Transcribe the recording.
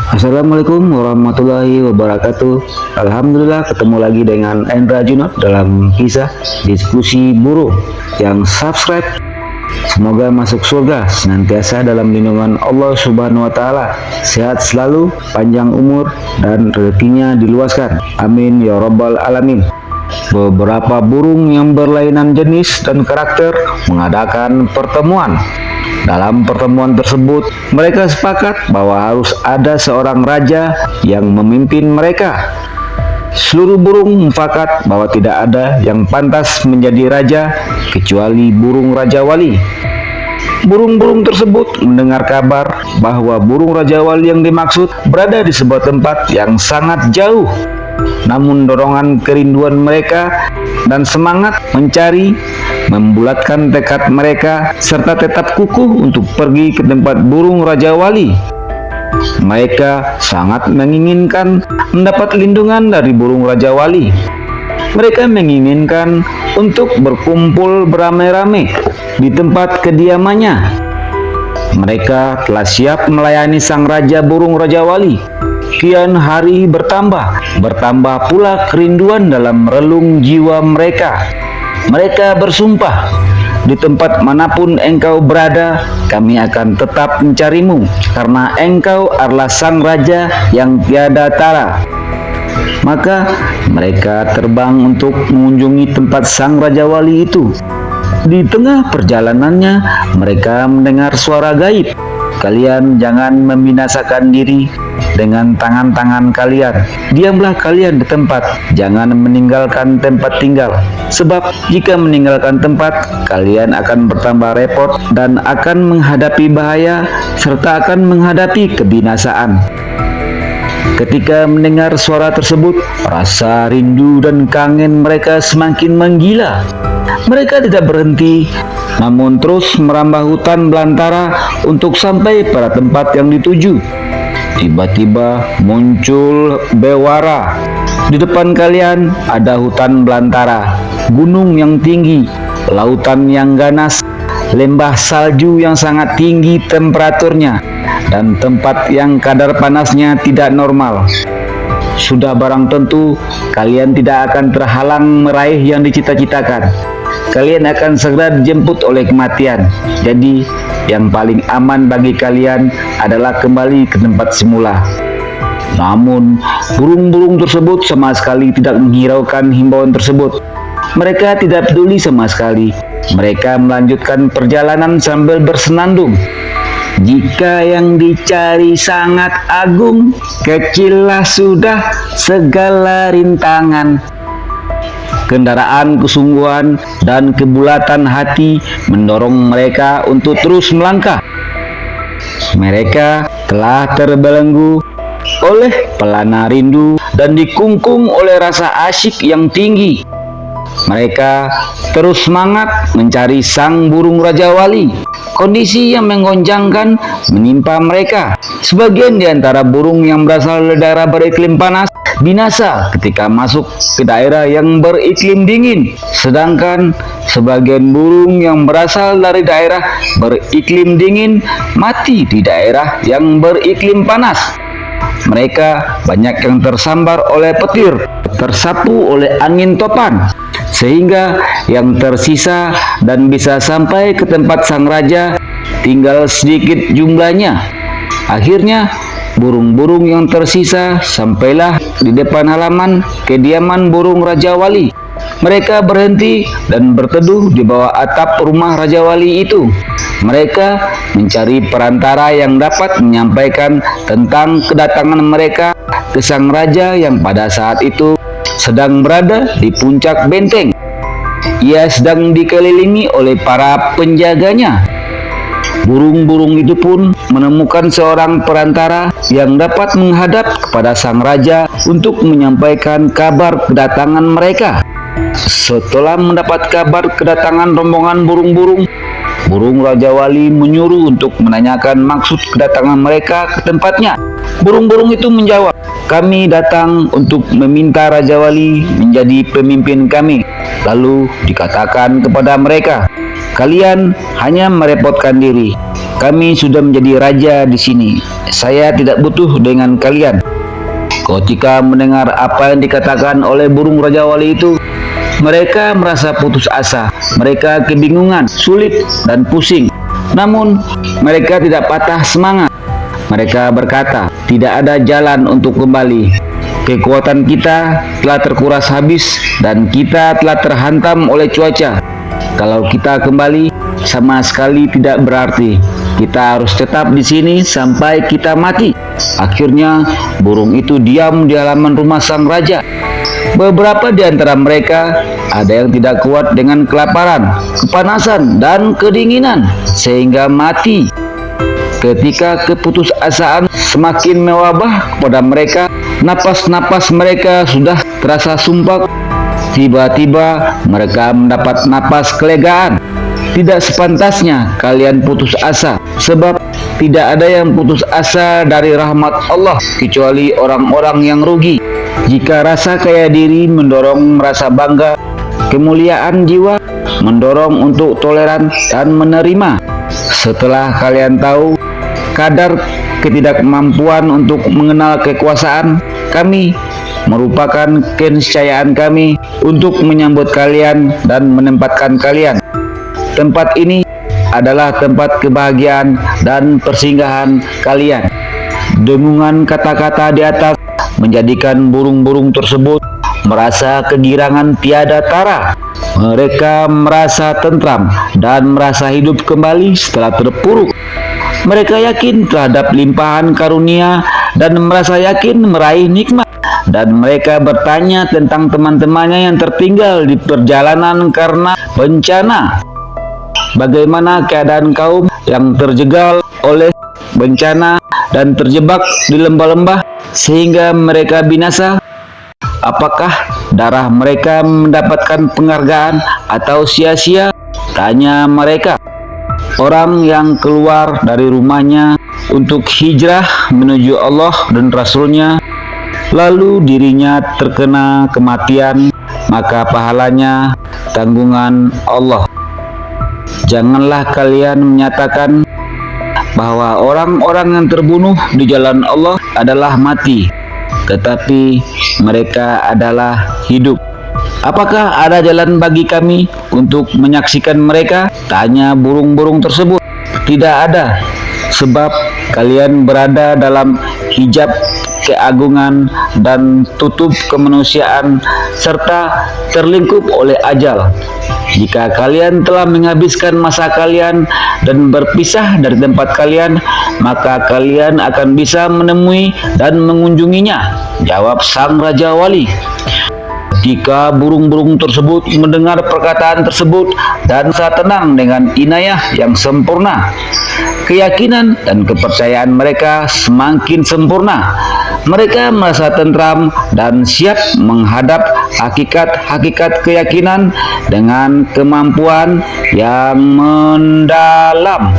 Assalamualaikum warahmatullahi wabarakatuh. Alhamdulillah ketemu lagi dengan Endra Junot dalam kisah diskusi burung. Yang subscribe semoga masuk surga senantiasa dalam lindungan Allah Subhanahu wa taala. Sehat selalu, panjang umur dan rezekinya diluaskan. Amin ya rabbal alamin. Beberapa burung yang berlainan jenis dan karakter mengadakan pertemuan. Dalam pertemuan tersebut, mereka sepakat bahwa harus ada seorang raja yang memimpin mereka. Seluruh burung mufakat bahwa tidak ada yang pantas menjadi raja kecuali burung Raja Wali. Burung-burung tersebut mendengar kabar bahwa burung Raja Wali yang dimaksud berada di sebuah tempat yang sangat jauh. Namun dorongan kerinduan mereka dan semangat mencari membulatkan tekad mereka serta tetap kukuh untuk pergi ke tempat burung Raja Wali. Mereka sangat menginginkan mendapat lindungan dari burung Raja Wali. Mereka menginginkan untuk berkumpul beramai-ramai di tempat kediamannya. Mereka telah siap melayani sang raja burung Raja Wali. Kian hari bertambah pula kerinduan dalam relung jiwa mereka. Mereka bersumpah, di tempat manapun engkau berada, kami akan tetap mencarimu, karena engkau adalah sang raja yang tiada tara. Maka mereka terbang untuk mengunjungi tempat sang Raja Wali itu. Di tengah perjalanannya, mereka mendengar suara gaib. Kalian jangan membinasakan diri dengan tangan-tangan kalian. Diamlah kalian di tempat, jangan meninggalkan tempat tinggal. Sebab jika meninggalkan tempat, kalian akan bertambah repot dan akan menghadapi bahaya serta akan menghadapi kebinasaan. Ketika mendengar suara tersebut, rasa rindu dan kangen mereka semakin menggila. Mereka tidak berhenti, namun terus merambah hutan belantara untuk sampai pada tempat yang dituju. Tiba-tiba muncul bewara. Di depan kalian ada hutan belantara, gunung yang tinggi, lautan yang ganas, lembah salju yang sangat tinggi temperaturnya, dan tempat yang kadar panasnya tidak normal. Sudah barang tentu kalian tidak akan terhalang meraih yang dicita-citakan. Kalian akan segera dijemput oleh kematian. Jadi yang paling aman bagi kalian adalah kembali ke tempat semula. Namun burung-burung tersebut sama sekali tidak menghiraukan himbauan tersebut. Mereka tidak peduli sama sekali. Mereka melanjutkan perjalanan sambil bersenandung. Jika yang dicari sangat agung, kecillah sudah segala rintangan. Kendaraan kesungguhan dan kebulatan hati mendorong mereka untuk terus melangkah. Mereka telah terbelenggu oleh pelana rindu dan dikungkung oleh rasa asyik yang tinggi. Mereka terus semangat mencari sang burung Raja Wali. Kondisi yang menggoncangkan menimpa mereka. Sebagian di antara burung yang berasal dari daerah beriklim panas binasa ketika masuk ke daerah yang beriklim dingin, sedangkan sebagian burung yang berasal dari daerah beriklim dingin mati di daerah yang beriklim panas. Mereka banyak yang tersambar oleh petir, tersapu oleh angin topan, sehingga yang tersisa dan bisa sampai ke tempat sang raja tinggal sedikit jumlahnya. Akhirnya burung-burung yang tersisa sampailah di depan halaman kediaman burung Raja Wali. Mereka berhenti dan berteduh di bawah atap rumah Raja Wali itu. Mereka mencari perantara yang dapat menyampaikan tentang kedatangan mereka ke sang raja yang pada saat itu sedang berada di puncak benteng. Ia sedang dikelilingi oleh para penjaganya. Burung-burung itu pun menemukan seorang perantara yang dapat menghadap kepada sang raja untuk menyampaikan kabar kedatangan mereka. Setelah mendapat kabar kedatangan rombongan burung-burung, burung Raja Wali menyuruh untuk menanyakan maksud kedatangan mereka ke tempatnya. Burung-burung itu menjawab, "Kami datang untuk meminta Raja Wali menjadi pemimpin kami." Lalu dikatakan kepada mereka, "Kalian hanya merepotkan diri. Kami sudah menjadi raja di sini. Saya tidak butuh dengan kalian. Ketika mendengar apa yang dikatakan oleh burung Raja Wali itu, mereka merasa putus asa, mereka kebingungan, sulit, dan pusing. Namun, mereka tidak patah semangat. Mereka berkata, tidak ada jalan untuk kembali. Kekuatan kita telah terkuras habis dan kita telah terhantam oleh cuaca. Kalau kita kembali, sama sekali tidak berarti. Kita harus tetap di sini sampai kita mati. Akhirnya, burung itu diam di halaman rumah sang raja. Beberapa di antara mereka ada yang tidak kuat dengan kelaparan, kepanasan, dan kedinginan, sehingga mati. Ketika keputusasaan semakin mewabah kepada mereka, napas-napas mereka sudah terasa sumpek. Tiba-tiba mereka mendapat napas kelegaan. Tidak sepantasnya kalian putus asa, sebab tidak ada yang putus asa dari rahmat Allah kecuali orang-orang yang rugi. Jika rasa kaya diri mendorong merasa bangga, kemuliaan jiwa mendorong untuk toleran dan menerima. Setelah kalian tahu kadar ketidakmampuan untuk mengenal kekuasaan, kami merupakan keniscayaan kami untuk menyambut kalian dan menempatkan kalian. Tempat ini adalah tempat kebahagiaan dan persinggahan kalian. Dengungan kata-kata di atas menjadikan burung-burung tersebut merasa kegirangan tiada tara. Mereka merasa tentram dan merasa hidup kembali setelah terpuruk. Mereka yakin terhadap limpahan karunia dan merasa yakin meraih nikmat. Dan mereka bertanya tentang teman-temannya yang tertinggal di perjalanan karena bencana. Bagaimana keadaan kaum yang terjegal oleh bencana dan terjebak di lembah-lembah sehingga mereka binasa? Apakah darah mereka mendapatkan penghargaan atau sia-sia? Tanya mereka. Orang yang keluar dari rumahnya untuk hijrah menuju Allah dan Rasulnya, lalu dirinya terkena kematian, maka pahalanya tanggungan Allah. Janganlah kalian menyatakan bahwa orang-orang yang terbunuh di jalan Allah adalah mati, tetapi mereka adalah hidup. Apakah ada jalan bagi kami untuk menyaksikan mereka? Tanya burung-burung tersebut. Tidak ada, sebab kalian berada dalam hijab keagungan dan tutup kemanusiaan serta terlingkup oleh ajal. Jika kalian telah menghabiskan masa kalian dan berpisah dari tempat kalian, maka kalian akan bisa menemui dan mengunjunginya, jawab sang Raja Wali. Jika burung-burung tersebut mendengar perkataan tersebut dan merasa tenang dengan inayah yang sempurna, keyakinan dan kepercayaan mereka semakin sempurna. Mereka merasa tentram dan siap menghadap hakikat-hakikat keyakinan dengan kemampuan yang mendalam.